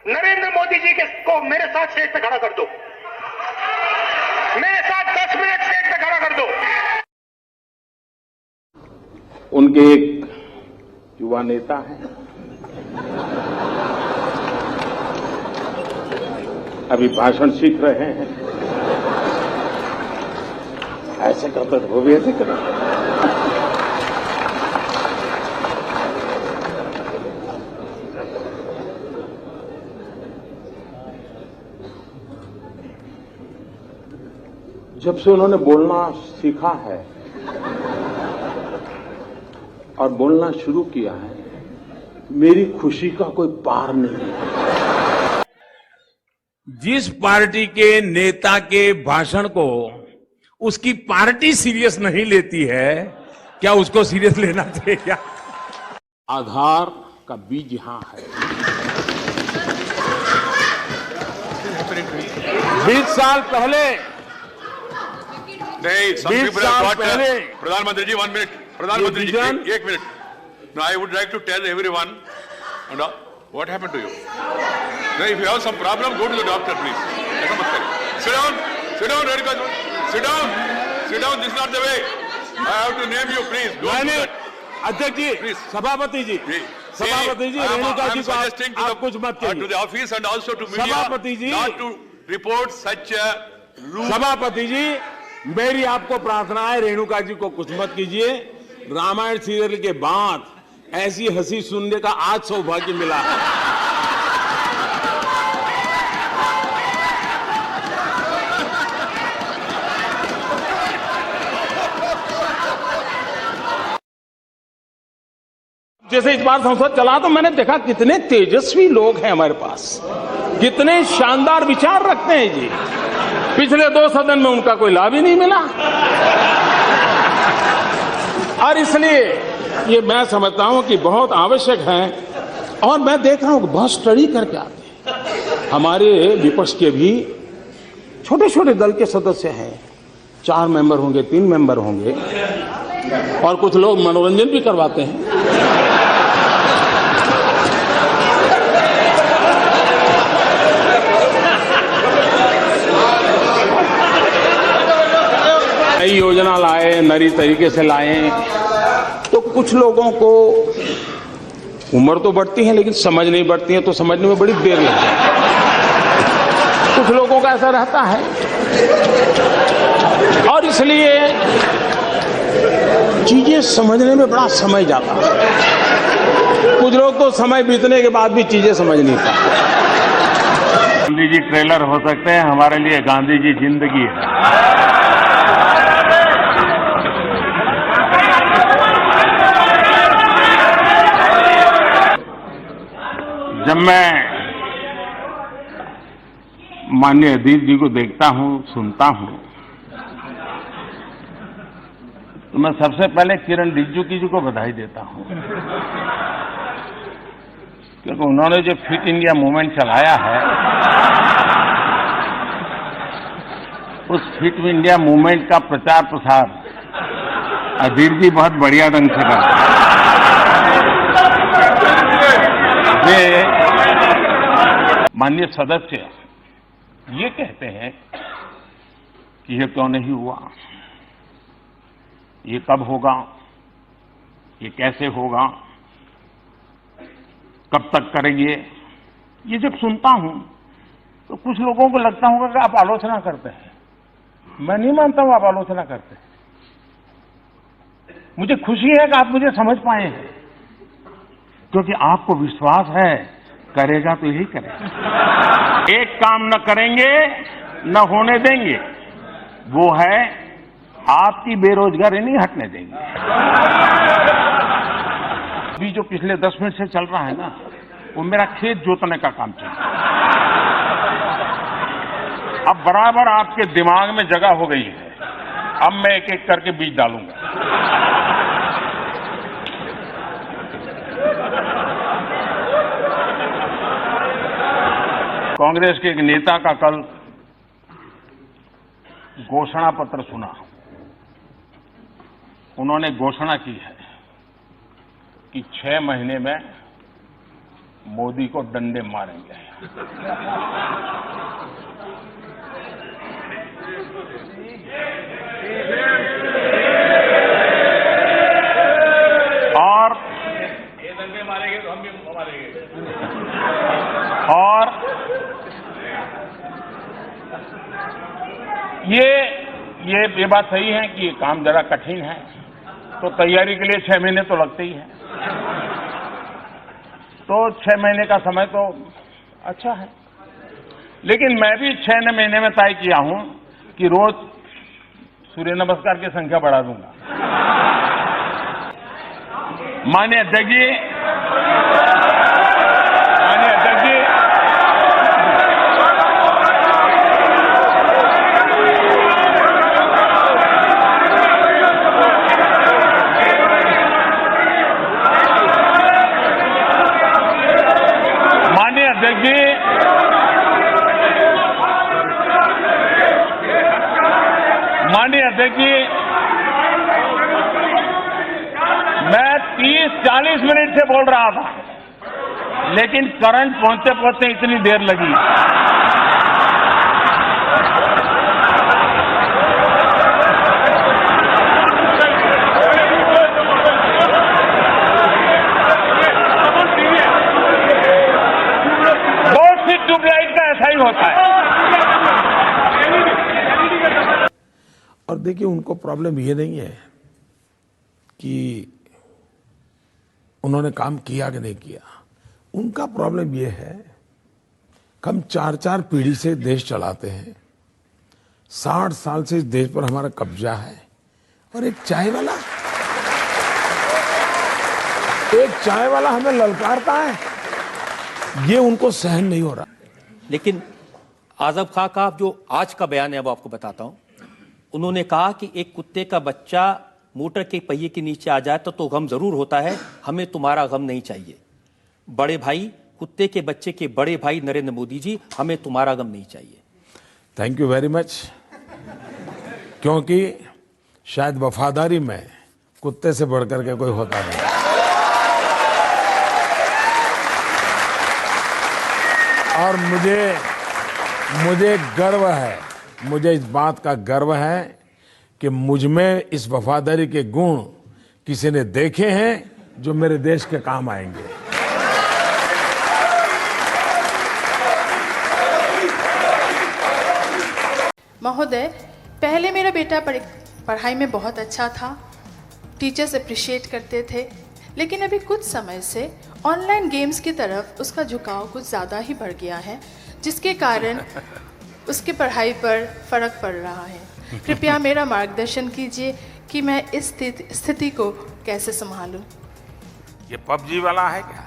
नरेंद्र मोदी जी को मेरे साथ स्टेज पे खड़ा कर दो, मेरे साथ 10 मिनट स्टेज पे खड़ा कर दो। उनके एक युवा नेता हैं, अभी भाषण सीख रहे हैं। ऐसे करते वो भी ऐसे करें। जब से उन्होंने बोलना सीखा है और बोलना शुरू किया है, मेरी खुशी का कोई पार नहीं है। जिस पार्टी के नेता के भाषण को उसकी पार्टी सीरियस नहीं लेती है, क्या उसको सीरियस लेना चाहिए क्या? आधार का बीज यहां है। 20 साल पहले नहीं, some people have got प्रधानमंत्री जी 1 मिनट, प्रधानमंत्री जी 1 minute. Now I would like to tell everyone, what happened to you? No, if you have some problem, go to the doctor, please. ऐसा मत करिए. Sit down, Renuka ji. Sit down. This is not the way. I have to name you, please. Don't do that. अध्यक्ष जी, Please. सभापति जी, रेणुका जी को आप कुछ मत कहिए. To the office and also to media, सभापति जी, not to report such a rude. सभापति जी, मेरी आपको प्रार्थना है, रेणुका जी को कुछ मत कीजिए. रामायण सीरियल के बाद ऐसी हंसी सुनने का आज सौभाग्य मिला है. जैसे इस बार संसद चला तो मैंने देखा कितने तेजस्वी लोग हैं हमारे पास, कितने शानदार विचार रखते हैं जी. पिछले 2 सदन में उनका कोई लाभ ही नहीं मिला, और इसलिए ये मैं समझता हूं कि बहुत आवश्यक है. और मैं देख रहा हूं कि बहुत स्टडी करके आते हैं. हमारे विपक्ष के भी छोटे छोटे दल के सदस्य हैं, 4 मेंबर होंगे, 3 मेंबर होंगे, और कुछ लोग मनोरंजन भी करवाते हैं. नई योजना लाए, नई तरीके से लाए, तो कुछ लोगों को उम्र तो बढ़ती है लेकिन समझ नहीं बढ़ती है, तो समझने में बड़ी देर लगती है. कुछ लोगों का ऐसा रहता है, और इसलिए चीजें समझने में बड़ा समय जाता है. कुछ लोग तो समय बीतने के बाद भी चीजें समझ नहीं पाते. गांधी जी ट्रेलर हो सकते हैं, हमारे लिए गांधी जी जिंदगी है. जब मैं माननीय अजीत जी को देखता हूं, सुनता हूं, तो मैं सबसे पहले किरण रिजिजू जी को बधाई देता हूं, क्योंकि उन्होंने जो फिट इंडिया मूवमेंट चलाया है, उस फिट इंडिया मूवमेंट का प्रचार प्रसार अजीत जी बहुत बढ़िया ढंग से करते हैं. वे माननीय सदस्य ये कहते हैं कि ये क्यों नहीं हुआ, ये कब होगा, ये कैसे होगा, कब तक करेंगे. ये जब सुनता हूं तो कुछ लोगों को लगता होगा कि आप आलोचना करते हैं. मैं नहीं मानता हूं आप आलोचना करते हैं. मुझे खुशी है कि आप मुझे समझ पाए हैं, क्योंकि आपको विश्वास है करेगा तो यही करेगा. एक काम न करेंगे न होने देंगे, वो है आपकी बेरोजगारी नहीं हटने देंगे. अभी जो पिछले 10 मिनट से चल रहा है ना, वो मेरा खेत जोतने का काम चल रहा है. अब बराबर आपके दिमाग में जगह हो गई है. अब मैं एक एक करके बीज डालूंगा. कांग्रेस के एक नेता का कल घोषणा पत्र सुना. उन्होंने घोषणा की है कि 6 महीने में मोदी को डंडे मारेंगे। और ये डंडे मारेंगे तो हम भी मारेंगे। और ये बात सही है कि ये काम जरा कठिन है, तो तैयारी के लिए 6 महीने तो लगते ही हैं। तो 6 महीने का समय तो अच्छा है, लेकिन मैं भी 6 महीने में तय किया हूं कि रोज सूर्य नमस्कार की संख्या बढ़ा दूंगा। माननीय अध्यक्ष जी, माननीय अध्यक्ष जी, मैं 30-40 मिनट से बोल रहा था, लेकिन करंट पहुंचते पहुंचते इतनी देर लगी। बहुत सी ट्यूबलाइट का ऐसा ही होता है। और देखिए, उनको प्रॉब्लम ये नहीं है कि उन्होंने काम किया कि नहीं किया। उनका प्रॉब्लम ये है कि हम 4-4 पीढ़ी से देश चलाते हैं, 60 साल से इस देश पर हमारा कब्जा है, और एक चाय वाला हमें ललकारता है, ये उनको सहन नहीं हो रहा। लेकिन आजम खां का जो आज का बयान है वो आपको बताता हूं। उन्होंने कहा कि एक कुत्ते का बच्चा मोटर के पहिए के नीचे आ जाए तो गम जरूर होता है, हमें तुम्हारा गम नहीं चाहिए। बड़े भाई, कुत्ते के बच्चे के बड़े भाई नरेंद्र मोदी जी, हमें तुम्हारा गम नहीं चाहिए। Thank you very much. क्योंकि शायद वफादारी में कुत्ते से बढ़कर के कोई होता नहीं। और मुझे गर्व है, मुझे इस बात का गर्व है कि मुझ में इस वफादारी के गुण किसी ने देखे हैं जो मेरे देश के काम आएंगे। महोदय, पहले मेरा बेटा पढ़ाई में बहुत अच्छा था, टीचर्स अप्रिशिएट करते थे, लेकिन अभी कुछ समय से ऑनलाइन गेम्स की तरफ उसका झुकाव कुछ ज़्यादा ही बढ़ गया है, जिसके कारण उसकी पढ़ाई पर फर्क पड़ रहा है। कृपया मेरा मार्गदर्शन कीजिए कि मैं इस स्थिति को कैसे संभालूं। ये पबजी वाला है क्या?